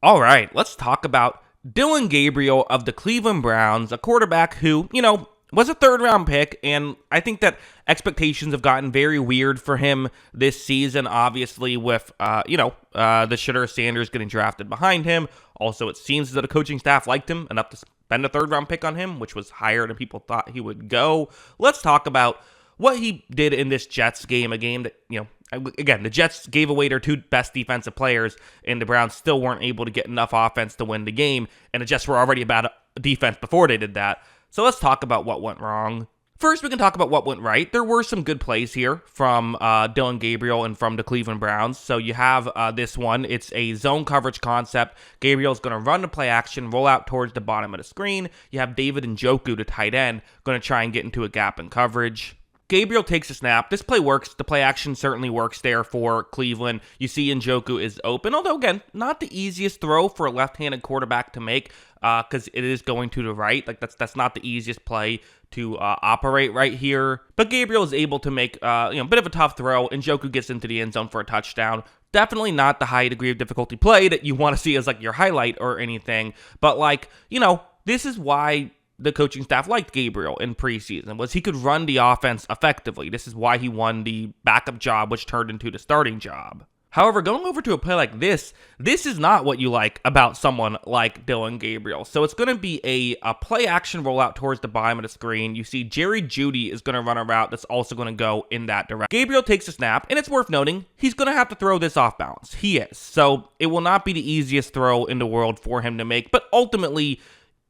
All right, let's talk about Dillon Gabriel of the Cleveland Browns, a quarterback who, was a third-round pick, and I think that expectations have gotten very weird for him this season, obviously, with, the Shitter Sanders getting drafted behind him. Also, it seems that the coaching staff liked him enough to spend a third-round pick on him, which was higher than people thought he would go. Let's talk about what he did in this Jets game, a game that, again, the Jets gave away their two best defensive players, and the Browns still weren't able to get enough offense to win the game, and the Jets were already about defense before they did that. So let's talk about what went wrong. First, we can talk about what went right. There were some good plays here from Dillon Gabriel and from the Cleveland Browns. So you have this one. It's a zone coverage concept. Gabriel's going to run the play action, roll out towards the bottom of the screen. You have David Njoku, the tight end, going to try and get into a gap in coverage. Gabriel takes a snap. This play works. The play action certainly works there for Cleveland. You see Njoku is open, although, again, not the easiest throw for a left-handed quarterback to make because it is going to the right. Like, that's not the easiest play to operate right here. But Gabriel is able to make a bit of a tough throw. Njoku gets into the end zone for a touchdown. Definitely not the high degree of difficulty play that you want to see as, like, your highlight or anything. But, this is why the coaching staff liked Gabriel in preseason, was he could run the offense effectively. This is why he won the backup job, which turned into the starting job. However, going over to a play like this is not what you like about someone like Dillon Gabriel. So it's going to be a play action rollout towards the bottom of the screen. You see Jerry Jeudy is going to run a route that's also going to go in that direction. Gabriel takes a snap, and it's worth noting, he's going to have to throw this off balance. He is. So it will not be the easiest throw in the world for him to make, but ultimately,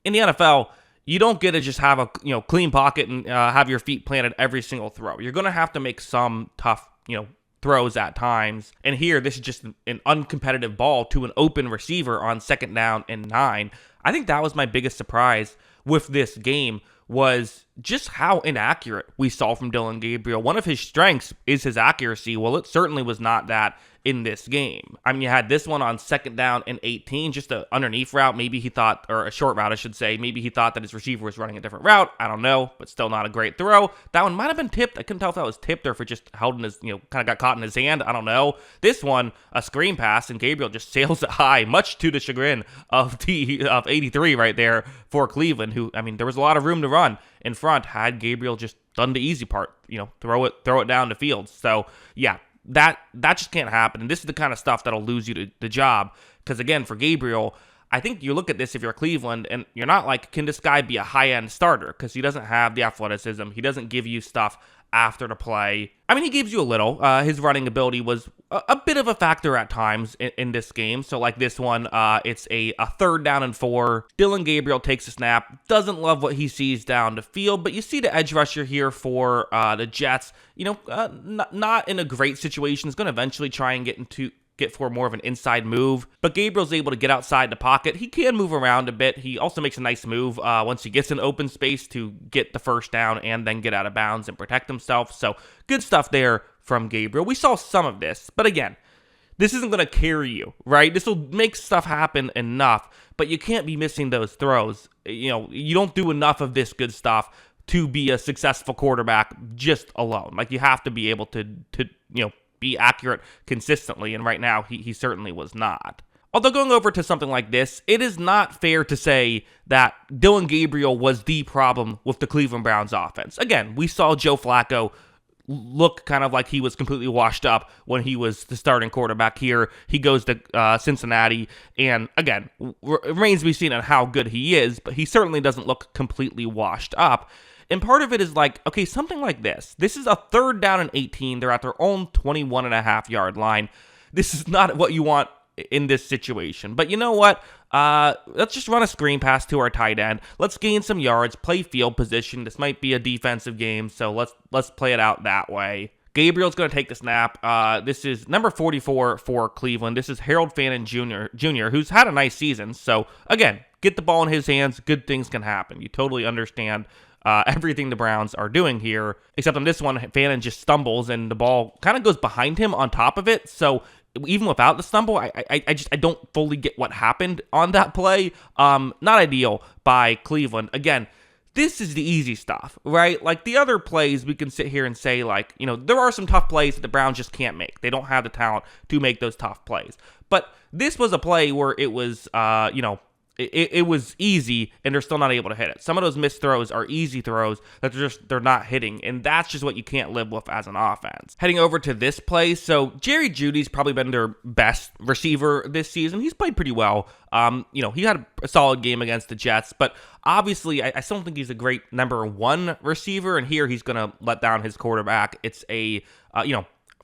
in the NFL, you don't get to just have a clean pocket and have your feet planted every single throw. You're going to have to make some tough throws at times. And here, this is just an uncompetitive ball to an open receiver on 2nd down and 9. I think that was my biggest surprise with this game, was just how inaccurate we saw from Dillon Gabriel. One of his strengths is his accuracy. Well, it certainly was not that in this game. I mean, you had this one on 2nd down and 18, just an underneath route. Maybe he thought, or a short route, I should say. Maybe he thought that his receiver was running a different route. I don't know, but still not a great throw. That one might have been tipped. I couldn't tell if that was tipped or if it just held in his, kind of got caught in his hand. I don't know. This one, a screen pass, and Gabriel just sails it high, much to the chagrin of 83 right there for Cleveland, who, I mean, there was a lot of room to run in front had Gabriel just done the easy part, throw it down the field. So, yeah. That just can't happen, and this is the kind of stuff that'll lose you the job, because again, for Gabriel, I think you look at this if you're Cleveland, and you're not like, can this guy be a high-end starter, because he doesn't have the athleticism, he doesn't give you stuff after the play. I mean, he gives you a little. His running ability was a bit of a factor at times in this game. So like this one, it's a 3rd down and 4. Dillon Gabriel takes a snap, doesn't love what he sees down the field, but you see the edge rusher here for the Jets, not in a great situation. Is going to eventually try and get for more of an inside move, but Gabriel's able to get outside the pocket. He can move around a bit. He also makes a nice move once he gets in open space to get the 1st down and then get out of bounds and protect himself. So good stuff there from Gabriel. We saw some of this, but again, this isn't going to carry you, right? This will make stuff happen enough, but you can't be missing those throws. You don't do enough of this good stuff to be a successful quarterback just alone. Like, you have to be able to be accurate consistently, and right now he certainly was not. Although going over to something like this, it is not fair to say that Dillon Gabriel was the problem with the Cleveland Browns offense. Again, we saw Joe Flacco look kind of like he was completely washed up when he was the starting quarterback here. He goes to Cincinnati, and again, it remains to be seen on how good he is, but he certainly doesn't look completely washed up. And part of it is like, okay, something like this. This is a 3rd down and 18. They're at their own 21.5-yard line. This is not what you want in this situation. But you know what? Let's just run a screen pass to our tight end. Let's gain some yards, play field position. This might be a defensive game, so let's play it out that way. Gabriel's going to take the snap. This is number 44 for Cleveland. This is Harold Fannin Jr., who's had a nice season. So, again, get the ball in his hands. Good things can happen. You totally understand everything the Browns are doing here, except on this one, Fannin just stumbles and the ball kind of goes behind him on top of it. So even without the stumble, I don't fully get what happened on that play. Not ideal by Cleveland. Again, this is the easy stuff, right? Like the other plays, we can sit here and say, like, there are some tough plays that the Browns just can't make. They don't have the talent to make those tough plays. But this was a play where it was, it was easy, and they're still not able to hit it. Some of those missed throws are easy throws that they're not hitting, and that's just what you can't live with as an offense. Heading over to this play, so Jerry Jeudy's probably been their best receiver this season. He's played pretty well. He had a solid game against the Jets, but obviously I still don't think he's a great number one receiver, and here he's going to let down his quarterback. It's a,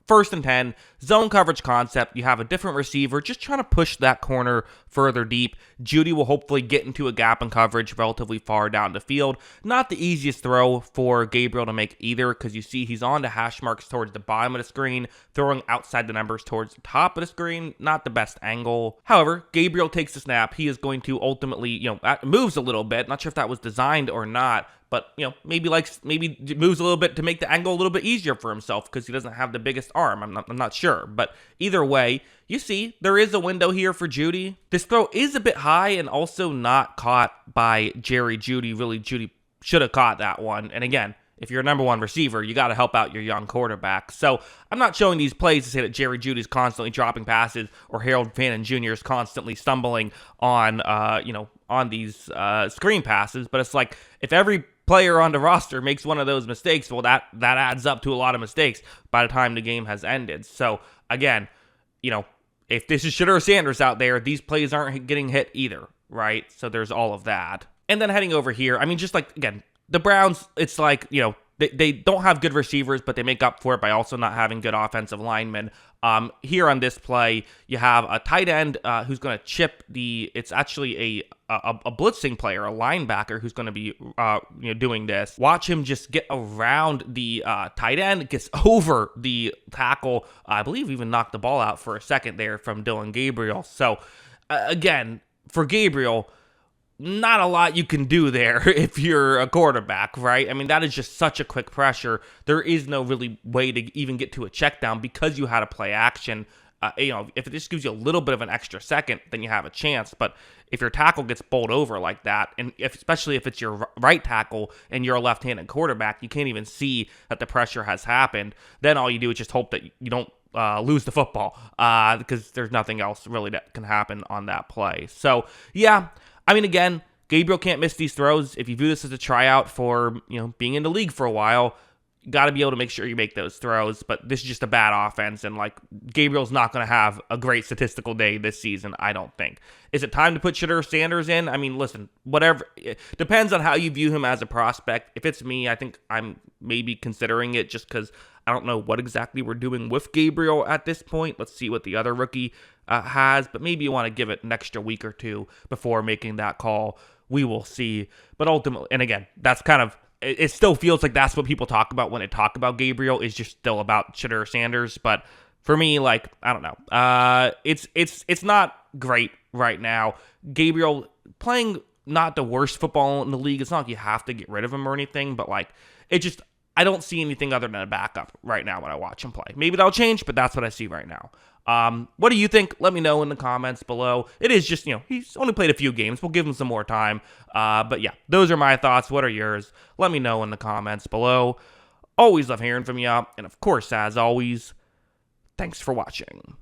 1st and 10, zone coverage concept. You have a different receiver just trying to push that corner further deep. Jeudy will hopefully get into a gap in coverage relatively far down the field. Not the easiest throw for Gabriel to make either, because you see he's on to hash marks towards the bottom of the screen, throwing outside the numbers towards the top of the screen. Not the best angle. However, Gabriel takes the snap. He is going to ultimately, moves a little bit. Not sure if that was designed or not, but, maybe moves a little bit to make the angle a little bit easier for himself because he doesn't have the biggest arm. I'm not sure. But either way, you see, there is a window here for Jeudy. This throw is a bit high and also not caught by Jerry Jeudy. Really, Jeudy should have caught that one. And again, if you're a number one receiver, you got to help out your young quarterback. So I'm not showing these plays to say that Jerry Jeudy's constantly dropping passes or Harold Fannin Jr. is constantly stumbling on, on these screen passes. But it's like, if every player on the roster makes one of those mistakes, well, that adds up to a lot of mistakes by the time the game has ended. So again, if this is Shedeur Sanders out there, these plays aren't getting hit either, right? So there's all of that. And then heading over here, just like, again, the Browns, it's like, they don't have good receivers, but they make up for it by also not having good offensive linemen. Here on this play, you have a tight end who's going to chip it's actually a blitzing player, a linebacker who's going to be doing this. Watch him just get around the tight end, gets over the tackle. I believe even knocked the ball out for a second there from Dillon Gabriel. So again, for Gabriel, not a lot you can do there if you're a quarterback, right? That is just such a quick pressure. There is no really way to even get to a check down because you had a play action. If it just gives you a little bit of an extra second, then you have a chance. But if your tackle gets bowled over like that, and especially if it's your right tackle and you're a left-handed quarterback, you can't even see that the pressure has happened. Then all you do is just hope that you don't lose the football because there's nothing else really that can happen on that play. So, yeah. Again, Gabriel can't miss these throws. If you view this as a tryout for, being in the league for a while, you got to be able to make sure you make those throws. But this is just a bad offense, and Gabriel's not going to have a great statistical day this season, I don't think. Is it time to put Shedeur Sanders in? Listen, whatever. It depends on how you view him as a prospect. If it's me, I think I'm maybe considering it just because I don't know what exactly we're doing with Gabriel at this point. Let's see what the other rookie has, but maybe you want to give it an extra week or two before making that call. We will see. But ultimately, and again, that's kind of, it still feels like that's what people talk about when they talk about Gabriel, is just still about Shedeur Sanders. But for me, I don't know. It's not great right now. Gabriel playing not the worst football in the league. It's not like you have to get rid of him or anything, but I don't see anything other than a backup right now when I watch him play. Maybe that'll change, but that's what I see right now. What do you think? Let me know in the comments below. It is just, he's only played a few games. We'll give him some more time. But yeah, those are my thoughts. What are yours? Let me know in the comments below. Always love hearing from you. And of course, as always, thanks for watching.